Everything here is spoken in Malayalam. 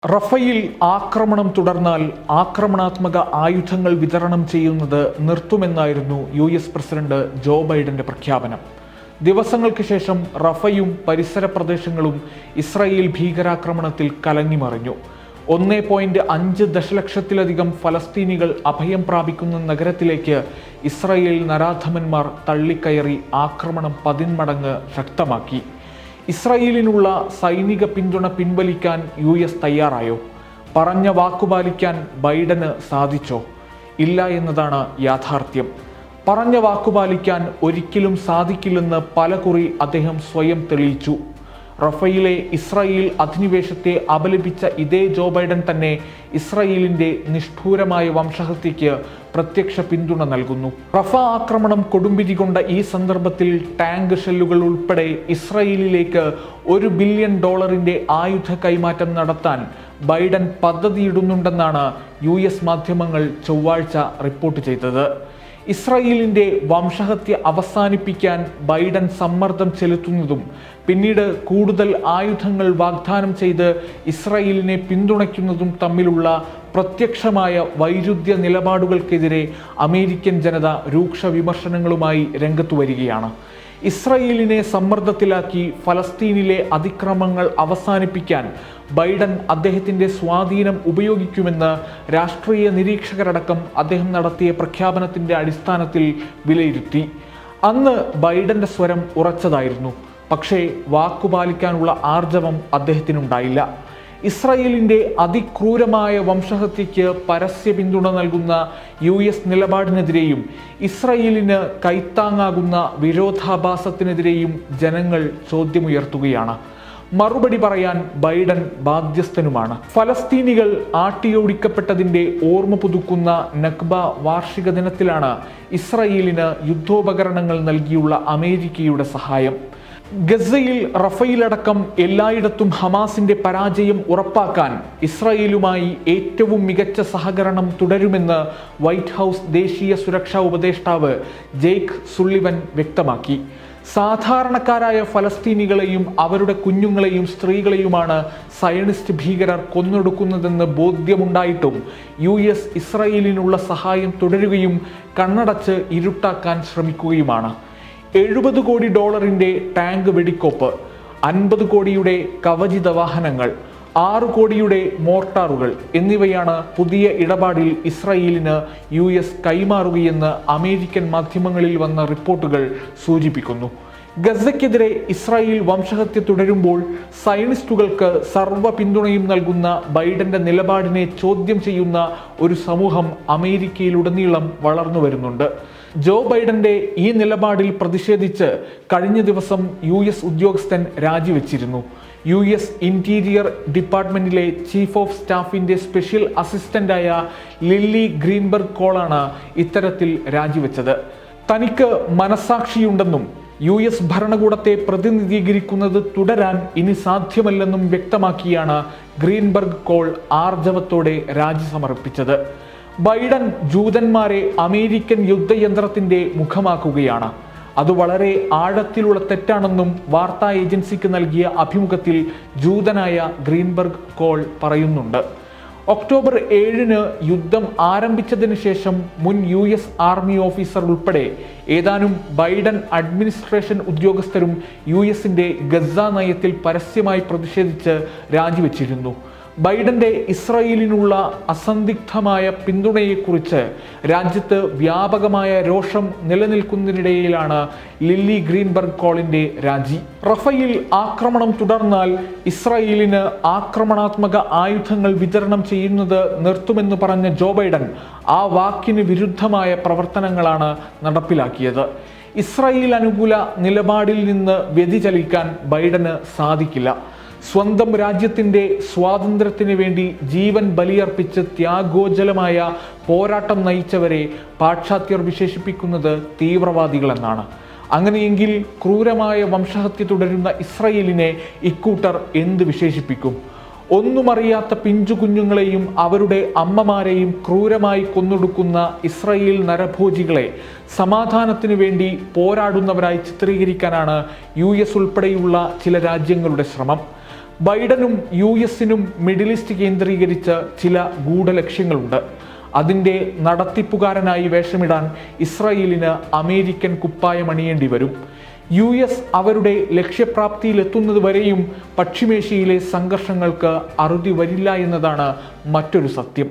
റഫേൽ ആക്രമണം തുടർന്നാൽ ആക്രമണാത്മക ആയുധങ്ങൾ വിതരണം ചെയ്യുന്നത് നിർത്തുമെന്നായിരുന്നു യുഎസ് പ്രസിഡന്റ് ജോ ബൈഡന്റെ പ്രഖ്യാപനം. ദിവസങ്ങൾക്ക് ശേഷം റഫയും പരിസര പ്രദേശങ്ങളും ഇസ്രായേൽ ഭീകരാക്രമണത്തിൽ കലങ്ങിമറിഞ്ഞു. 1.5 ദശലക്ഷത്തിലധികം ഫലസ്തീനികൾ അഭയം പ്രാപിക്കുന്ന നഗരത്തിലേക്ക് ഇസ്രായേൽ നരാധമന്മാർ തള്ളിക്കയറി ആക്രമണം 10 മടങ്ങ് ശക്തമാക്കി. ഇസ്രായേലിനുള്ള സൈനിക പിന്തുണ പിൻവലിക്കാൻ യുഎസ് തയ്യാറായോ? പറഞ്ഞ വാക്കുപാലിക്കാൻ ബൈഡന് സാധിച്ചോ? ഇല്ല എന്നതാണ് യാഥാർത്ഥ്യം. പറഞ്ഞ വാക്കുപാലിക്കാൻ ഒരിക്കലും സാധിക്കില്ലെന്ന് പലകുറി അദ്ദേഹം സ്വയം തെളിയിച്ചു. റഫേലിലെ ഇസ്രായേൽ അധിനിവേശത്തെ അപലപിച്ച ഇതേ ജോ ബൈഡൻ തന്നെ ഇസ്രായേലിന്റെ നിഷ്ഠൂരമായ വംശഹത്യയ്ക്ക് പ്രത്യക്ഷ പിന്തുണ നൽകുന്നു. റഫ ആക്രമണം കൊടുമ്പിരി കൊണ്ട ഈ സന്ദർഭത്തിൽ ടാങ്ക് ഷെല്ലുകൾ ഉൾപ്പെടെ ഇസ്രായേലിലേക്ക് $1 ബില്യൺ ആയുധ കൈമാറ്റം നടത്താൻ ബൈഡൻ പദ്ധതിയിടുന്നുണ്ടെന്നാണ് യുഎസ് മാധ്യമങ്ങൾ ചൊവ്വാഴ്ച റിപ്പോർട്ട് ചെയ്തത്. ഇസ്രായേലിന്റെ വംശഹത്യ അവസാനിപ്പിക്കാൻ ബൈഡൻ സമ്മർദ്ദം ചെലുത്തുന്നതും പിന്നീട് കൂടുതൽ ആയുധങ്ങൾ വാഗ്ദാനം ചെയ്ത് ഇസ്രായേലിനെ പിന്തുണയ്ക്കുന്നതും തമ്മിലുള്ള പ്രത്യക്ഷമായ വൈരുദ്ധ്യ നിലപാടുകൾക്കെതിരെ അമേരിക്കൻ ജനത രൂക്ഷ വിമർശനങ്ങളുമായി രംഗത്തു വരികയാണ്. ഇസ്രായേലിനെ സമ്മർദ്ദത്തിലാക്കി ഫലസ്തീനിലെ അതിക്രമങ്ങൾ അവസാനിപ്പിക്കാൻ ബൈഡൻ അദ്ദേഹത്തിൻ്റെ സ്വാധീനം ഉപയോഗിക്കുമെന്ന് രാഷ്ട്രീയ നിരീക്ഷകരടക്കം അദ്ദേഹം നടത്തിയ പ്രഖ്യാപനത്തിൻ്റെ അടിസ്ഥാനത്തിൽ വിലയിരുത്തി. അന്ന് ബൈഡന്റെ സ്വരം ഉറച്ചതായിരുന്നു. പക്ഷേ വാക്കുപാലിക്കാനുള്ള ആർജവം അദ്ദേഹത്തിനുണ്ടായില്ല. ഇസ്രായേലിന്റെ അതിക്രൂരമായ വംശഹത്യയ്ക്ക് പരസ്യ പിന്തുണ നൽകുന്ന യുഎസ് നിലപാടിനെതിരെയും ഇസ്രായേലിന് കൈത്താങ്ങാകുന്ന വിരോധാഭാസത്തിനെതിരെയും ജനങ്ങൾ ചോദ്യമുയർത്തുകയാണ്. മറുപടി പറയാൻ ബൈഡൻ ബാധ്യസ്ഥനുമാണ്. ഫലസ്തീനികൾ ആട്ടിയോടിക്കപ്പെട്ടതിന്റെ ഓർമ്മ പുതുക്കുന്ന നക്ബ വാർഷിക ദിനത്തിലാണ് ഇസ്രായേലിന് യുദ്ധോപകരണങ്ങൾ നൽകിയുള്ള അമേരിക്കയുടെ സഹായം. ഗസയിൽ റഫേലടക്കം എല്ലായിടത്തും ഹമാസിന്റെ പരാജയം ഉറപ്പാക്കാൻ ഇസ്രായേലുമായി ഏറ്റവും മികച്ച സഹകരണം തുടരുമെന്ന് വൈറ്റ് ഹൗസ് ദേശീയ സുരക്ഷാ ഉപദേഷ്ടാവ് ജേക്ക് സുള്ളിവൻ വ്യക്തമാക്കി. സാധാരണക്കാരായ ഫലസ്തീനികളെയും അവരുടെ കുഞ്ഞുങ്ങളെയും സ്ത്രീകളെയുമാണ് സയണിസ്റ്റ് ഭീകരർ കൊന്നൊടുക്കുന്നതെന്ന് ബോധ്യമുണ്ടായിട്ടും യുഎസ് ഇസ്രായേലിനുള്ള സഹായം തുടരുകയും കണ്ണടച്ച് ഇരുട്ടാക്കാൻ ശ്രമിക്കുകയുമാണ്. $70 കോടി ടാങ്ക് വെടിക്കോപ്പ്, 50 കോടിയുടെ കവചിത വാഹനങ്ങൾ, 6 കോടിയുടെ മോർട്ടാറുകൾ എന്നിവയാണ് പുതിയ ഇടപാടിൽ ഇസ്രായേലിന് യുഎസ് കൈമാറുകയെന്ന് അമേരിക്കൻ മാധ്യമങ്ങളിൽ വന്ന റിപ്പോർട്ടുകൾ സൂചിപ്പിക്കുന്നു. ഗസയ്ക്കെതിരെ ഇസ്രായേൽ വംശഹത്യ തുടരുമ്പോൾ സയണിസ്റ്റുകൾക്ക് സർവ്വ പിന്തുണയും നൽകുന്ന ബൈഡന്റെ നിലപാടിനെ ചോദ്യം ചെയ്യുന്ന ഒരു സമൂഹം അമേരിക്കയിലുടനീളം വളർന്നു വരുന്നുണ്ട്. ജോ ബൈഡന്റെ ഈ നിലപാടിൽ പ്രതിഷേധിച്ച് കഴിഞ്ഞ ദിവസം യുഎസ് ഉദ്യോഗസ്ഥൻ രാജിവെച്ചിരുന്നു. യുഎസ് ഇന്റീരിയർ ഡിപ്പാർട്ട്മെന്റിലെ ചീഫ് ഓഫ് സ്റ്റാഫിന്റെ സ്പെഷ്യൽ അസിസ്റ്റന്റായ ലില്ലി ഗ്രീൻബർഗ് കോളാണ് ഇത്തരത്തിൽ രാജിവെച്ചത്. തനിക്ക് മനസാക്ഷിയുണ്ടെന്നും യുഎസ് ഭരണകൂടത്തെ പ്രതിനിധീകരിക്കുന്നത് തുടരാൻ ഇനി സാധ്യമല്ലെന്നും വ്യക്തമാക്കിയാണ് ഗ്രീൻബർഗ് കോൾ ആർജവത്തോടെ രാജി സമർപ്പിച്ചത്. ബൈഡൻ ജൂതന്മാരെ അമേരിക്കൻ യുദ്ധയന്ത്രത്തിന്റെ മുഖമാക്കുകയാണ്. അത് വളരെ ആഴത്തിലുള്ള തെറ്റാണെന്നും വാർത്താ ഏജൻസിക്ക് നൽകിയ അഭിമുഖത്തിൽ ജൂതനായ ഗ്രീൻബർഗ് കോൾ പറയുന്നുണ്ട്. ഒക്ടോബർ 7 യുദ്ധം ആരംഭിച്ചതിന് ശേഷം മുൻ യുഎസ് ആർമി ഓഫീസർ ഉൾപ്പെടെ ഏതാനും ബൈഡൻ അഡ്മിനിസ്ട്രേഷൻ ഉദ്യോഗസ്ഥരും യുഎസിന്റെ ഗസ നയത്തിൽ പരസ്യമായി പ്രതിഷേധിച്ച് രാജിവെച്ചിരുന്നു. ബൈഡന്റെ ഇസ്രായേലിനുള്ള അസന്ദിഗ്ധമായ പിന്തുണയെക്കുറിച്ച് രാജ്യത്ത് വ്യാപകമായ രോഷം നിലനിൽക്കുന്നതിനിടയിലാണ് ലില്ലി ഗ്രീൻബർഗ് കോളിന്റെ രാജി. റഫേൽ ആക്രമണം തുടർന്നാൽ ഇസ്രായേലിന് ആക്രമണാത്മക ആയുധങ്ങൾ വിതരണം ചെയ്യുന്നത് നിർത്തുമെന്ന് പറഞ്ഞ ജോ ബൈഡൻ ആ വാക്കിന് വിരുദ്ധമായ പ്രവർത്തനങ്ങളാണ് നടപ്പിലാക്കിയത്. ഇസ്രായേൽ അനുകൂല നിലപാടിൽ നിന്ന് വ്യതിചലിക്കാൻ ബൈഡന് സാധിക്കില്ല. സ്വന്തം രാജ്യത്തിൻ്റെ സ്വാതന്ത്ര്യത്തിന് വേണ്ടി ജീവൻ ബലിയർപ്പിച്ച് ത്യാഗോജ്ജലമായ പോരാട്ടം നയിച്ചവരെ പാശ്ചാത്യർ വിശേഷിപ്പിക്കുന്നത് തീവ്രവാദികളെന്നാണ്. അങ്ങനെയെങ്കിൽ ക്രൂരമായ വംശഹത്യ തുടരുന്ന ഇസ്രായേലിനെ ഇക്കൂട്ടർ എന്ത് വിശേഷിപ്പിക്കും? ഒന്നുമറിയാത്ത പിഞ്ചു കുഞ്ഞുങ്ങളെയും അവരുടെ അമ്മമാരെയും ക്രൂരമായി കൊന്നൊടുക്കുന്ന ഇസ്രായേൽ നരഭോജികളെ സമാധാനത്തിനു വേണ്ടി പോരാടുന്നവരായി ചിത്രീകരിക്കാനാണ് യുഎസ് ഉൾപ്പെടെയുള്ള ചില രാജ്യങ്ങളുടെ ശ്രമം. ബൈഡനും US-നും മിഡിൽ ഈസ്റ്റ് കേന്ദ്രീകരിച്ച് ചില ഗൂഢലക്ഷ്യങ്ങളുണ്ട്. അതിൻ്റെ നടത്തിപ്പുകാരനായി വേഷമിടാൻ ഇസ്രായേലിന് അമേരിക്കൻ കുപ്പായം അണിയേണ്ടി വരും. US അവരുടെ ലക്ഷ്യപ്രാപ്തിയിലെത്തുന്നതുവരെയും പശ്ചിമേഷ്യയിലെ സംഘർഷങ്ങൾക്ക് അറുതി വരില്ല എന്നതാണ് മറ്റൊരു സത്യം.